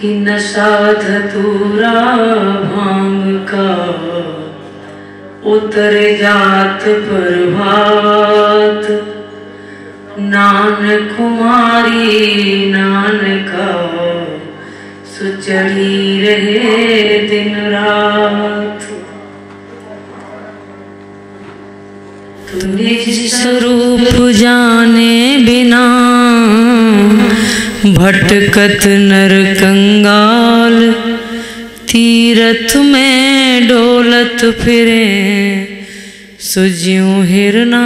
कि नशा धतूरा भांग का उतर जात प्रभात, नानक कुमारी नानका सुचड़ी रहे दिन रात। तू निज स्वरूप जाने बिना भटकत नर कंगाल, तीरथ में डोलत फिरे सुज्यों हिरना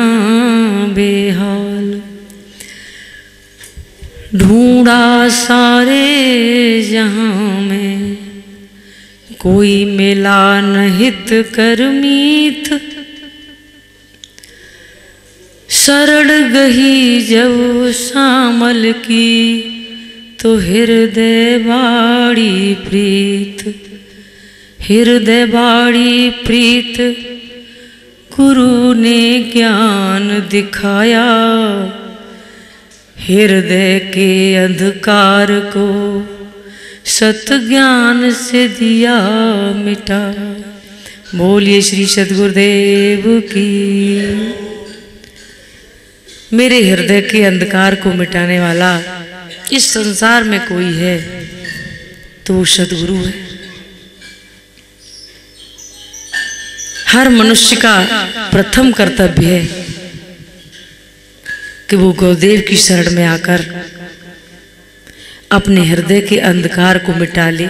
बेहाल। ढूंढा सारे जहां में कोई मिला न हित कर मीत, शरण गही जब शामल की तो हृदय बाड़ी प्रीत। हृदय बाड़ी प्रीत गुरु ने ज्ञान दिखाया, हृदय के अंधकार को सत ज्ञान से दिया मिटा। बोलिए श्री सद्गुरुदेव की। मेरे हृदय के अंधकार को मिटाने वाला इस संसार में कोई है तो वो सद्गुरु है। हर मनुष्य का प्रथम कर्तव्य है कि वो गुरुदेव की शरण में आकर अपने हृदय के अंधकार को मिटा ले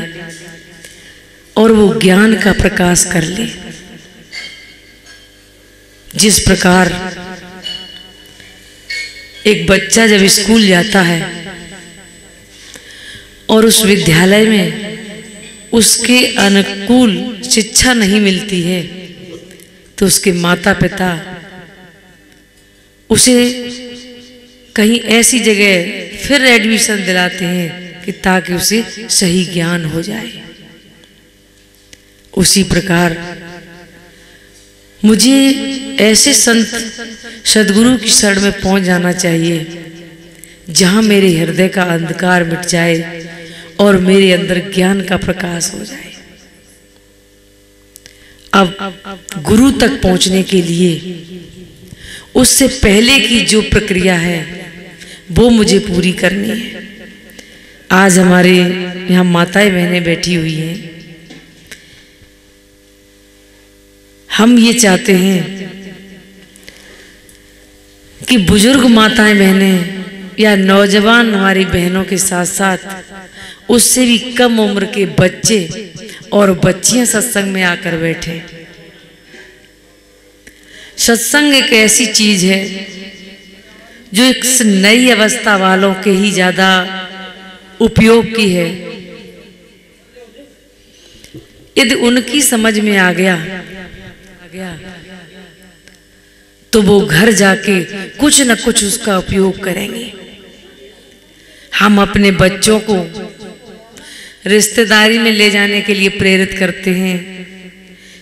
और वो ज्ञान का प्रकाश कर ले। जिस प्रकार एक बच्चा जब स्कूल जाता है और उस विद्यालय में उसके अनुकूल शिक्षा नहीं मिलती है तो उसके माता पिता उसे कहीं ऐसी जगह फिर एडमिशन दिलाते हैं कि ताकि उसे सही ज्ञान हो जाए। उसी प्रकार मुझे ऐसे संत सद्गुरु की शरण में पहुंच जाना चाहिए जहां मेरे हृदय का अंधकार मिट जाए और मेरे अंदर ज्ञान का प्रकाश हो जाए। अब गुरु तक पहुंचने के लिए उससे पहले की जो प्रक्रिया है वो मुझे पूरी करनी है। आज हमारे यहाँ माताएं बहनें बैठी हुई हैं। हम ये चाहते हैं कि बुजुर्ग माताएं बहनें या नौजवान हमारी बहनों के साथ साथ उससे भी कम उम्र के बच्चे और बच्चियां सत्संग में आकर बैठे। सत्संग एक ऐसी चीज है जो एक नई अवस्था वालों के ही ज्यादा उपयोग की है। यदि उनकी समझ में आ गया तो वो घर जाके कुछ न कुछ उसका उपयोग करेंगे। हम अपने बच्चों को रिश्तेदारी में ले जाने के लिए प्रेरित करते हैं,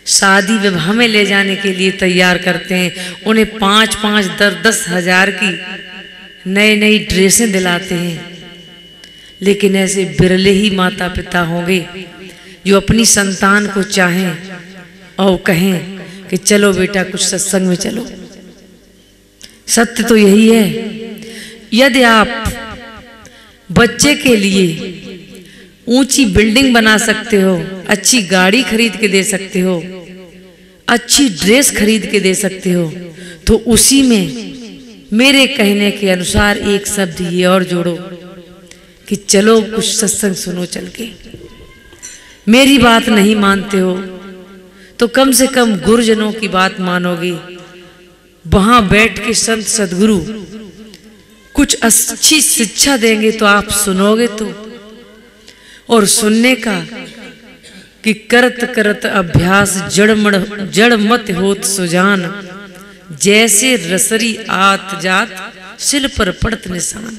शादी विवाह में ले जाने के लिए तैयार करते हैं, उन्हें 5-5, 10-10 हजार की नई ड्रेसें दिलाते हैं। लेकिन ऐसे बिरले ही माता पिता होंगे जो अपनी संतान को चाहें और कहें कि चलो बेटा कुछ सत्संग में चलो। सत्य तो यही है। यदि आप बच्चे के लिए ऊंची बिल्डिंग बना सकते हो, अच्छी गाड़ी खरीद के दे सकते हो, अच्छी ड्रेस खरीद के दे सकते हो, तो उसी में मेरे कहने के अनुसार एक शब्द ये और जोड़ो कि चलो कुछ सत्संग सुनो चल के। मेरी बात नहीं मानते हो तो कम से कम गुरुजनों की बात मानोगे। वहां बैठ के संत सद्गुरु कुछ अच्छी शिक्षा देंगे तो आप सुनोगे तो। और सुनने का कि करत करत अभ्यास जड़ मत होत सुजान, जैसे रसरी आत जात सिल पर पड़त निशान।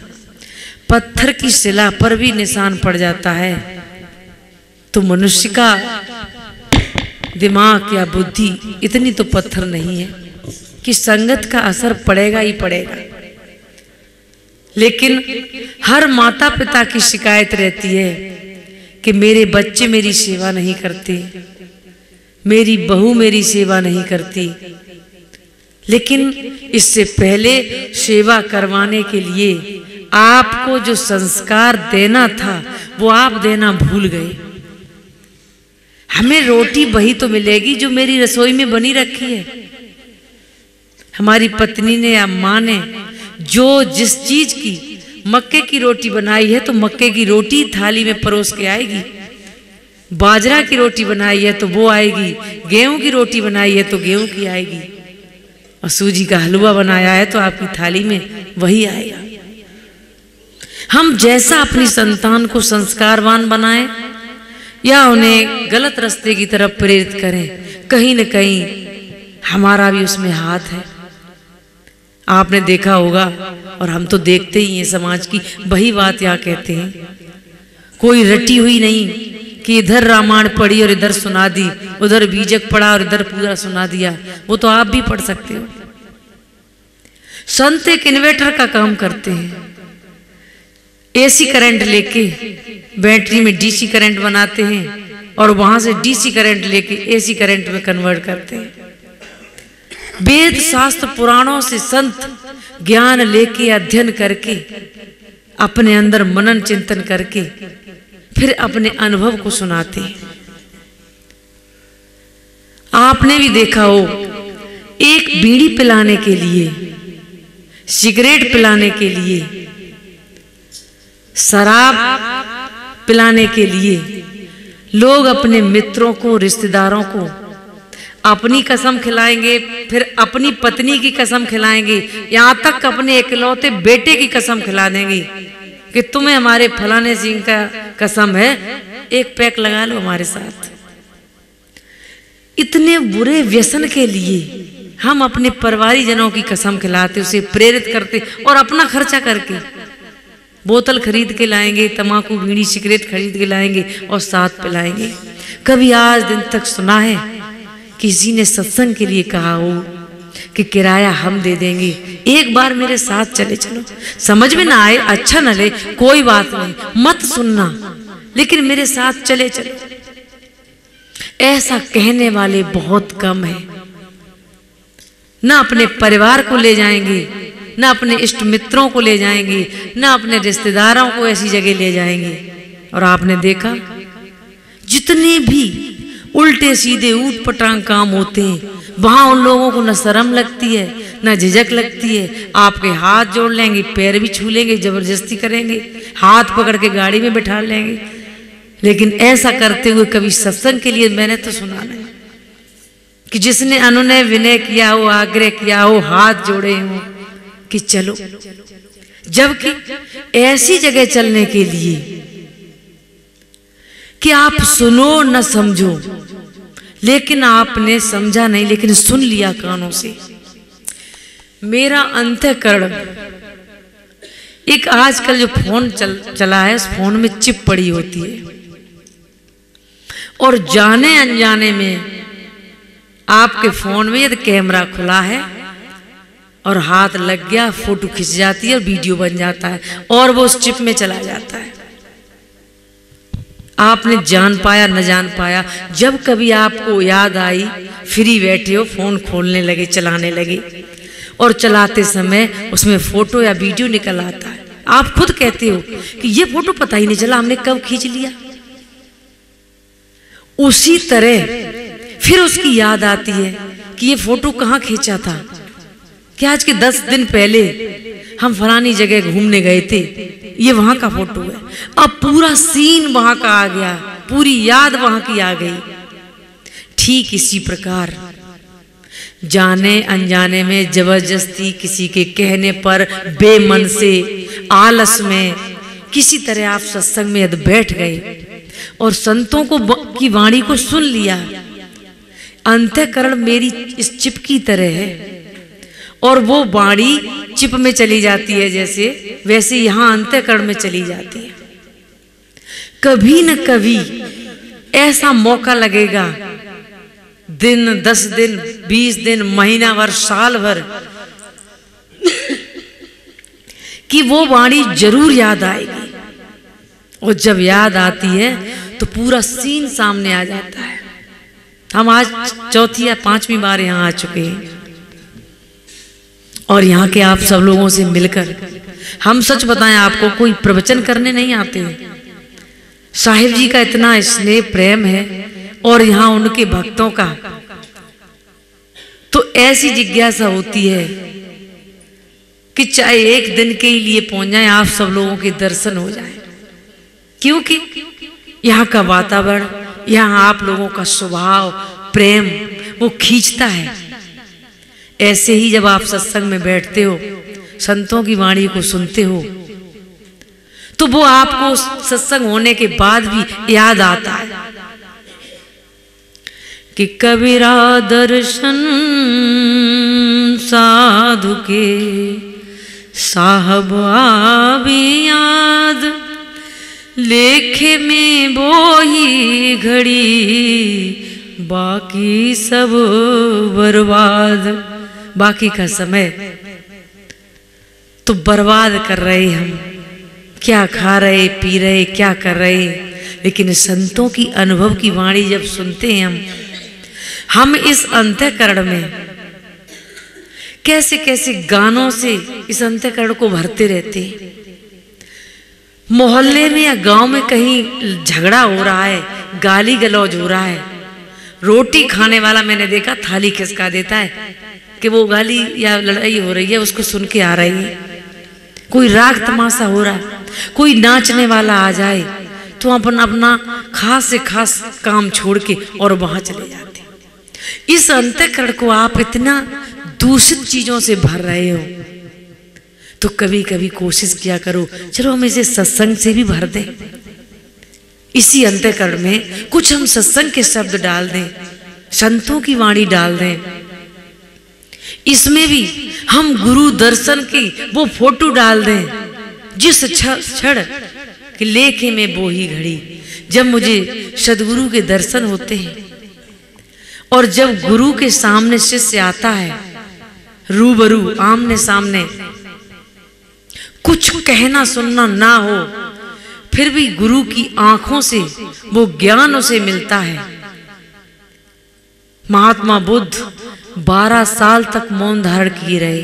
पत्थर की शिला पर भी निशान पड़ जाता है तो मनुष्य का दिमाग या बुद्धि इतनी तो पत्थर नहीं है कि संगत का असर पड़ेगा ही पड़ेगा। लेकिन हर माता पिता की शिकायत रहती है कि मेरे बच्चे मेरी सेवा नहीं करते, मेरी बहू मेरी सेवा नहीं करती, लेकिन इससे पहले सेवा करवाने के लिए आपको जो संस्कार देना था वो आप देना भूल गए। हमें रोटी वही तो मिलेगी जो मेरी रसोई में बनी रखी है। हमारी पत्नी ने या माँ ने जो जिस चीज की मक्के की रोटी बनाई है तो मक्के की रोटी थाली में परोस के आएगी, बाजरा की रोटी बनाई है तो वो आएगी, गेहूं की रोटी बनाई है तो गेहूं की आएगी, और सूजी का हलवा बनाया है तो आपकी थाली में वही आएगा। हम जैसा अपनी संतान को संस्कारवान बनाएं या उन्हें गलत रास्ते की तरफ प्रेरित करें, कहीं न कहीं हमारा भी उसमें हाथ है। आपने देखा होगा, और हम तो देखते ही हैं समाज की वही बात यहाँ कहते हैं, कोई रटी हुई नहीं कि इधर रामायण पढ़ी और इधर सुना दी, उधर बीजक पढ़ा और इधर पूरा सुना दिया। वो तो आप भी पढ़ सकते हो। संत एक इन्वर्टर का काम करते हैं, एसी करंट लेके बैटरी में डीसी करंट बनाते हैं और वहां से डीसी करंट लेके एसी करंट में कन्वर्ट करते हैं। वेद शास्त्र पुराणों से संत ज्ञान लेके अध्ययन करके अपने अंदर मनन चिंतन करके फिर अपने अनुभव को सुनाते हैं। आपने भी देखा हो, एक बीड़ी पिलाने के लिए, सिगरेट पिलाने के लिए, शराब पिलाने के लिए लोग अपने मित्रों को, रिश्तेदारों को अपनी कसम खिलाएंगे, फिर अपनी पत्नी की कसम खिलाएंगे, यहां तक अपने इकलौते बेटे की कसम खिला देंगे कि तुम्हें हमारे फलाने सिंह का कसम है, एक पैक लगा लो हमारे साथ। इतने बुरे व्यसन के लिए हम अपने परिवारी जनों की कसम खिलाते, उसे प्रेरित करते और अपना खर्चा करके बोतल खरीद के लाएंगे, तंबाकू बीड़ी सिगरेट खरीद के लाएंगे और साथ पिलाएंगे। कभी आज दिन तक सुना है किसी ने सत्संग के लिए कहा हो कि किराया हम दे देंगे, एक बार मेरे साथ चले चलो, समझ में ना आए अच्छा न ले कोई बात नहीं, मत सुनना, लेकिन मेरे साथ चले चलो। ऐसा कहने वाले बहुत कम है। ना अपने परिवार को ले जाएंगे, ना अपने इष्ट मित्रों को ले जाएंगे, ना अपने रिश्तेदारों को ऐसी जगह ले जाएंगे। और आपने देखा जितने भी उल्टे सीधे ऊट पटांग काम होते हैं, वहां उन लोगों को न शर्म लगती है न झिझक लगती है। आपके हाथ जोड़ लेंगे, पैर भी छू लेंगे, जबरदस्ती करेंगे, हाथ पकड़ के गाड़ी में बैठा लेंगे। लेकिन ऐसा करते हुए कभी सत्संग के लिए मैंने तो सुना नहीं कि जिसने अनुनय विनय किया हो, आग्रह किया हो, हाथ जोड़े हो कि चलो। जबकि ऐसी जगह चलने के लिए कि आप सुनो न समझो, लेकिन आपने समझा नहीं, लेकिन सुन लिया कानों से। मेरा अंतःकरण, एक आजकल जो फोन चला है, उस फोन में चिप पड़ी होती है और जाने अनजाने में आपके फोन में यदि कैमरा खुला है और हाथ लग गया, फोटो खिंच जाती है और वीडियो बन जाता है और वो उस चिप में चला जाता है। आपने जान पाया न जान पाया, जब कभी आपको याद आई, फ्री बैठे हो, फोन खोलने लगे, चलाने लगे और चलाते समय उसमें फोटो या वीडियो निकल आता है। आप खुद कहते हो कि ये फोटो पता ही नहीं चला हमने कब खींच लिया। उसी तरह फिर उसकी याद आती है कि ये फोटो कहाँ खींचा था, कि आज के 10 दिन पहले हम फलानी जगह घूमने गए थे, ये वहां का फोटो है। अब पूरा सीन वहां का आ गया, पूरी याद वहां की आ गई। ठीक इसी प्रकार जाने अनजाने में, जबरदस्ती, किसी के कहने पर, बेमन से, आलस में, किसी तरह आप सत्संग में यदि बैठ गए और संतों को की वाणी को सुन लिया। अंतःकरण मेरी इस चिप की तरह है और वो वाणी चिप में चली जाती है जैसे, वैसे यहां अंतःकरण में चली जाती है। कभी न कभी ऐसा मौका लगेगा, दिन, 10 दिन, 20 दिन, महीना भर, साल भर, कि वो वाणी जरूर याद आएगी। और जब याद आती है तो पूरा सीन सामने आ जाता है। हम आज चौथी या पांचवी बार यहाँ आ चुके हैं और यहाँ के आप सब लोगों से मिलकर हम सच बताएं आपको, कोई प्रवचन करने नहीं आते। साहिब जी का इतना स्नेह प्रेम है और यहाँ उनके भक्तों का, तो ऐसी जिज्ञासा होती है कि चाहे एक दिन के लिए पहुंच जाए, आप सब लोगों के दर्शन हो जाए, क्योंकि यहाँ का वातावरण, यहाँ आप लोगों का स्वभाव प्रेम वो खींचता है। ऐसे ही जब आप सत्संग में बैठते हो, संतों की वाणी को सुनते हो, तो वो आपको सत्संग होने के बाद भी याद आता है कि कबीरा दर्शन साधु के साहब आवे याद, लेखे में बोही घड़ी बाकी सब बर्बाद। बाकी का समय तो बर्बाद कर रहे हम, क्या खा रहे पी रहे क्या कर रहे, लेकिन संतों की अनुभव की वाणी जब सुनते हैं हम इस अंतःकरण में कैसे कैसे गानों से इस अंतःकरण को भरते रहते हैं। मोहल्ले में या गांव में कहीं झगड़ा हो रहा है, गाली गलौज हो रहा है, रोटी खाने वाला मैंने देखा थाली खिसका देता है कि वो गाली या लड़ाई हो रही है उसको सुन के आ रही है। कोई राग तमाशा हो रहा है, कोई नाचने वाला आ जाए तो अपना अपना खास से खास काम छोड़ के और वहां चले जाते। इस अंतःकरण को आप इतना दूषित चीजों से भर रहे हो, तो कभी कभी कोशिश किया करो, चलो हम इसे सत्संग से भी भर दें। इसी अंतःकरण में कुछ हम सत्संग के शब्द डाल दें, संतों की वाणी डाल दें। इसमें भी हम गुरु दर्शन की वो फोटो डाल दें, जिस क्षण कि लेखे में बोही घड़ी, जब मुझे सदगुरु के दर्शन होते हैं और जब गुरु के सामने शिष्य आता है, रूबरू आमने सामने, कुछ कहना सुनना ना हो, फिर भी गुरु की आंखों से वो ज्ञान उसे मिलता है। महात्मा बुद्ध 12 साल तक मौन धारण किए रहे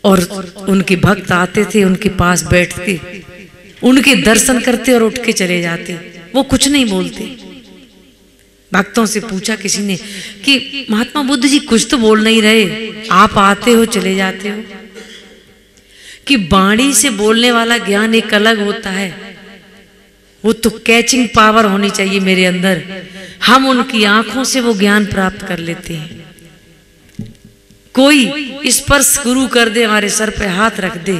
और उनके भक्त आते थे, उनके पास बैठते, उनके दर्शन करते और उठ के चले जाते, वो कुछ नहीं बोलते। भक्तों से पूछा किसी ने कि महात्मा बुद्ध जी कुछ तो बोल नहीं रहे, आप आते हो चले जाते हो। कि वाणी से बोलने वाला ज्ञान एक अलग होता है, वो तो कैचिंग पावर होनी चाहिए मेरे अंदर, हम उनकी आंखों से वो ज्ञान प्राप्त कर लेते हैं। कोई स्पर्श गुरु कर दे, हमारे सर पे हाथ रख दे,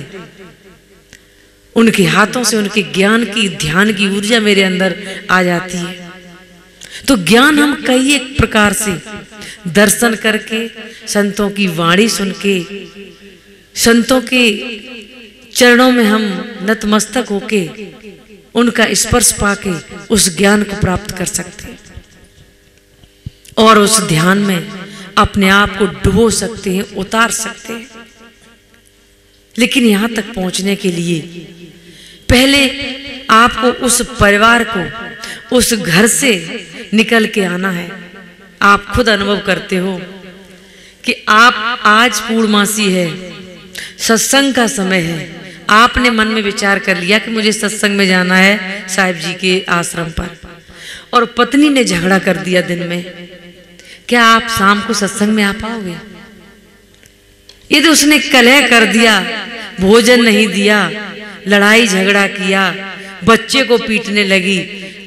उनके हाथों से उनके ज्ञान की ध्यान की ऊर्जा मेरे अंदर आ जाती है। तो ज्ञान हम कई एक प्रकार से दर्शन करके, संतों की वाणी सुन के, संतों के चरणों में हम नतमस्तक होके, उनका स्पर्श पाके उस ज्ञान को प्राप्त कर सकते हैं और उस ध्यान में अपने आप को डुबो सकते हैं, उतार सकते हैं। लेकिन यहां तक पहुंचने के लिए पहले आपको उस परिवार को, उस घर से निकल के आना है। आप खुद अनुभव करते हो कि आप आज पूर्णमासी है, सत्संग का समय है, आपने मन में विचार कर लिया कि मुझे सत्संग में जाना है साहिब जी के आश्रम पर, और पत्नी ने झगड़ा कर दिया दिन में, क्या आप शाम को सत्संग में आ पाओगे? यदि उसने कलह कर दिया, भोजन नहीं दिया, लड़ाई झगड़ा किया, बच्चे को पीटने लगी,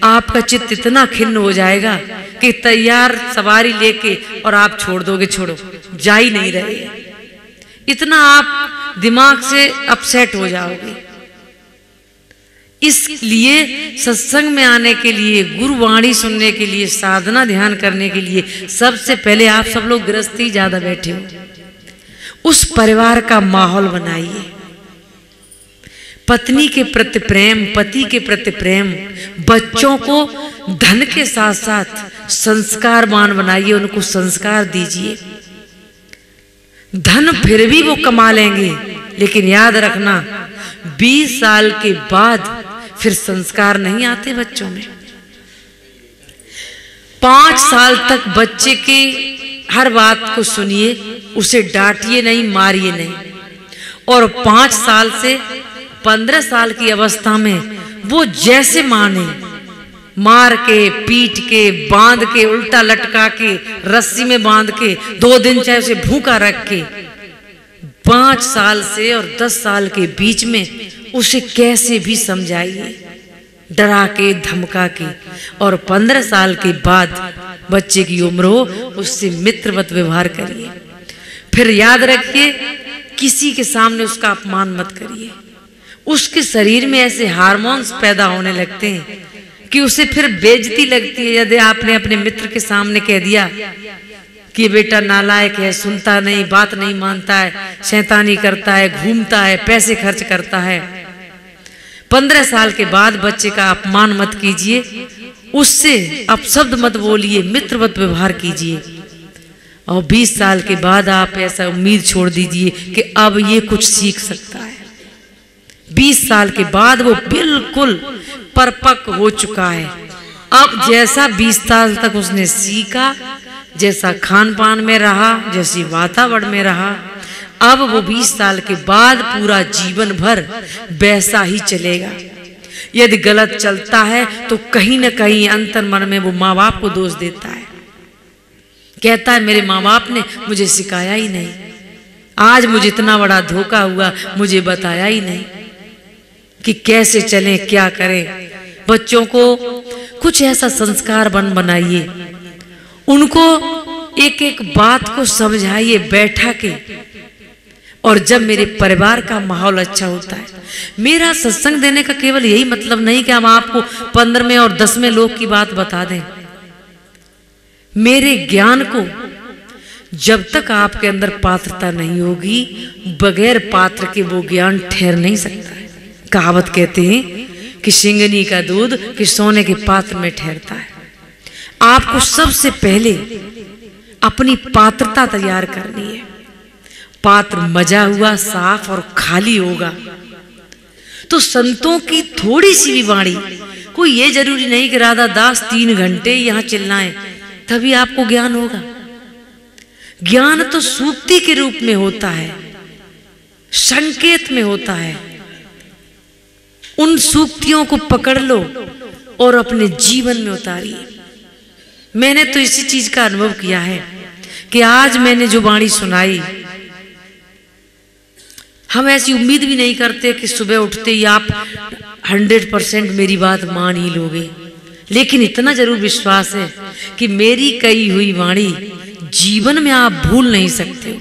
आपका चित्त इतना खिन्न हो जाएगा कि तैयार सवारी लेके और आप छोड़ दोगे, छोड़ो जा ही नहीं रहे, इतना आप दिमाग से अपसेट हो जाओगे। इसलिए सत्संग में आने के लिए, गुरुवाणी सुनने के लिए, साधना ध्यान करने के लिए सबसे पहले आप सब लोग गृहस्थी ज्यादा बैठे हो, उस परिवार का माहौल बनाइए। पत्नी के प्रति प्रेम, पति के प्रति प्रेम, बच्चों को धन के साथ साथ संस्कारवान बनाइए, उनको संस्कार दीजिए। धन फिर भी वो कमा लेंगे, लेकिन याद रखना 20 साल के बाद फिर संस्कार नहीं आते बच्चों में। 5 साल तक बच्चे के हर बात को सुनिए, उसे डांटिए नहीं, मारिए नहीं। और 5 साल से 15 साल की अवस्था में वो जैसे माने, मार के, पीट के, बांध के, उल्टा लटका के, रस्सी में बांध के 2 दिन चाहे उसे भूखा रख के, 5 साल से और 10 साल के बीच में उसे कैसे भी समझाइए, डरा के, धमका के। और 15 साल के बाद बच्चे की उम्र हो, उससे मित्रवत व्यवहार करिए। फिर याद रखिए, किसी के सामने उसका अपमान मत करिए। उसके शरीर में ऐसे हार्मोन्स पैदा होने लगते हैं कि उसे फिर बेइज्जती लगती है। यदि आपने अपने मित्र के सामने कह दिया कि बेटा नालायक है, सुनता नहीं, बात नहीं मानता है, शैतानी करता है, घूमता है, पैसे खर्च करता है, 15 साल के बाद बच्चे का अपमान मत कीजिए, उससे अपशब्द मत बोलिए, मित्रवत व्यवहार कीजिए। और 20 साल के बाद आप ऐसा उम्मीद छोड़ दीजिए कि अब ये कुछ सीख सकता है। 20 साल के बाद वो बिल्कुल परिपक्व हो चुका है। अब जैसा 20 साल तक उसने सीखा, जैसा खान पान में रहा, जैसी वातावरण में रहा, अब वो 20 साल के बाद पूरा जीवन भर वैसा ही चलेगा। यदि गलत चलता है तो कहीं ना कहीं अंतर मन में वो माँ बाप को दोष देता है, कहता है मेरे माँ बाप ने मुझे सिखाया ही नहीं, आज मुझे इतना बड़ा धोखा हुआ, मुझे बताया ही नहीं कि कैसे चलें, क्या करें। बच्चों को कुछ ऐसा संस्कार बनाइए, उनको एक एक बात को समझाइए बैठा के। और जब मेरे परिवार का माहौल अच्छा होता है, मेरा सत्संग देने का केवल यही मतलब नहीं कि हम आपको 15वें और 10वें लोग की बात बता दें। मेरे ज्ञान को जब तक आपके अंदर पात्रता नहीं होगी, बगैर पात्र के वो ज्ञान ठहर नहीं सकता है। कहावत कहते हैं कि सिंगनी का दूध कि सोने के पात्र में ठहरता है। आपको सबसे पहले अपनी पात्रता तैयार करनी है। पात्र मजा हुआ, साफ और खाली होगा तो संतों की थोड़ी सी भी वाणी, कोई ये जरूरी नहीं कि राधा दास 3 घंटे यहां चिल्लाएं तभी आपको ज्ञान होगा। ज्ञान तो सूक्ति के रूप में होता है, संकेत में होता है। उन सूक्तियों को पकड़ लो और अपने जीवन में उतारिए। मैंने तो इसी चीज का अनुभव किया है कि आज मैंने जो वाणी सुनाई, हम ऐसी उम्मीद भी नहीं करते कि सुबह उठते ही आप 100% मेरी बात मान ही लोगे, लेकिन इतना जरूर विश्वास है कि मेरी कही हुई वाणी जीवन में आप भूल नहीं सकते।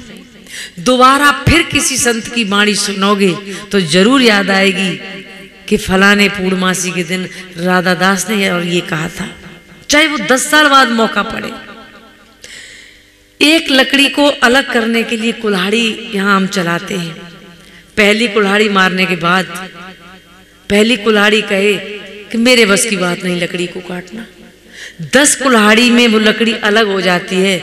दोबारा फिर किसी संत की वाणी सुनोगे तो जरूर याद आएगी कि फलाने पूर्णमासी के दिन राधा दास ने और ये कहा था, चाहे वो 10 साल बाद मौका पड़े। एक लकड़ी को अलग करने के लिए कुल्हाड़ी यहाँ हम चलाते हैं। पहली कुल्हाड़ी मारने के बाद पहली कुल्हाड़ी कहे कि मेरे बस की बात नहीं लकड़ी को काटना, 10 कुल्हाड़ी में वो लकड़ी अलग हो जाती है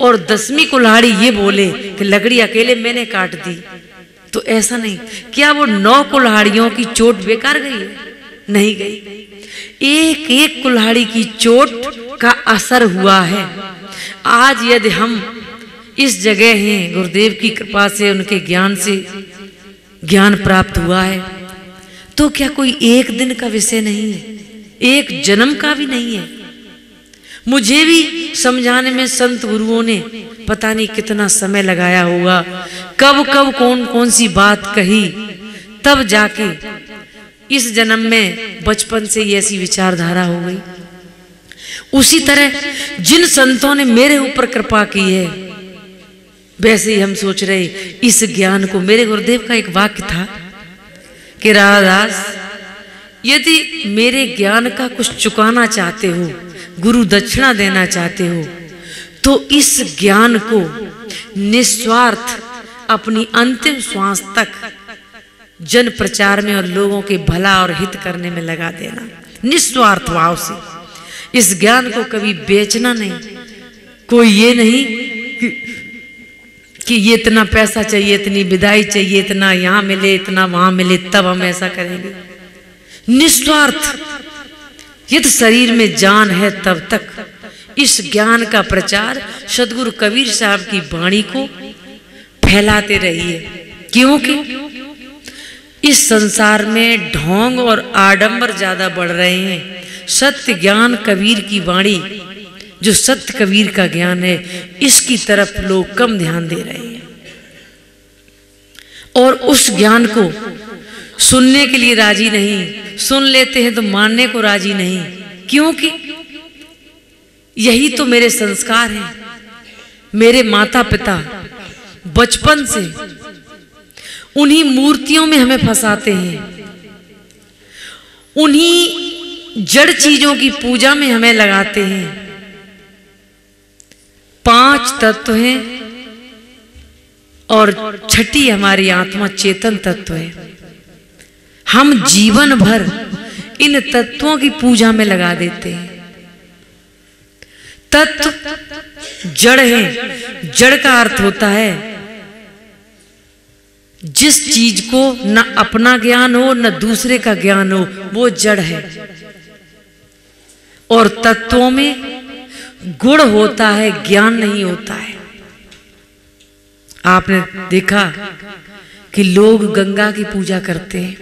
और 10वीं कुल्हाड़ी ये बोले कि लकड़ी अकेले मैंने काट दी, तो ऐसा नहीं। क्या वो 9 कुल्हाड़ियों की चोट बेकार गई है? नहीं गई। एक एक कुल्हाड़ी की चोट का असर हुआ है। आज यदि हम इस जगह हैं, गुरुदेव की कृपा से, उनके ज्ञान से ज्ञान प्राप्त हुआ है, तो क्या कोई एक दिन का विषय नहीं है, एक जन्म का भी नहीं है। मुझे भी समझाने में संत गुरुओं ने पता नहीं कितना समय लगाया होगा, कब कब कौन कौन सी बात कही, तब जाके इस जन्म में बचपन से ही ऐसी विचारधारा हो गई। उसी तरह जिन संतों ने मेरे ऊपर कृपा की है, वैसे ही हम सोच रहे इस ज्ञान को। मेरे गुरुदेव का एक वाक्य था कि राधादास, यदि मेरे ज्ञान का कुछ चुकाना चाहते हो, गुरु दक्षिणा देना चाहते हो, तो इस ज्ञान को निस्वार्थ अपनी अंतिम श्वास तक जन प्रचार में और लोगों के भला और हित करने में लगा देना, निस्वार्थ भाव से। इस ज्ञान को कभी बेचना नहीं। कोई ये नहीं कि ये इतना पैसा चाहिए, इतनी विदाई चाहिए, इतना यहाँ मिले, इतना वहां मिले, तब हम ऐसा करेंगे। निस्वार्थ। यदि शरीर में जान है तब तक इस ज्ञान का प्रचार सदगुरु कबीर साहब की वाणी को फैलाते रहिए, क्योंकि इस संसार में ढोंग और आडंबर ज्यादा बढ़ रहे हैं। सत्य ज्ञान कबीर की वाणी, जो सत्य कबीर का ज्ञान है, इसकी तरफ लोग कम ध्यान दे रहे हैं और उस ज्ञान को सुनने के लिए राजी नहीं। सुन लेते हैं तो मानने को राजी नहीं, क्योंकि यही तो मेरे संस्कार हैं। मेरे माता पिता बचपन से उन्हीं मूर्तियों में हमें फंसाते हैं, उन्हीं जड़ चीजों की पूजा में हमें लगाते हैं। 5 तत्व हैं और छठी हमारी आत्मा चेतन तत्व है। हम जीवन भर इन तत्वों की पूजा में लगा देते हैं। तत्व जड़ है। जड़ का अर्थ होता है जिस चीज को न अपना ज्ञान हो न दूसरे का ज्ञान हो, वो जड़ है। और तत्वों में गुण होता है, ज्ञान नहीं होता है। आपने देखा कि लोग गंगा की पूजा करते हैं,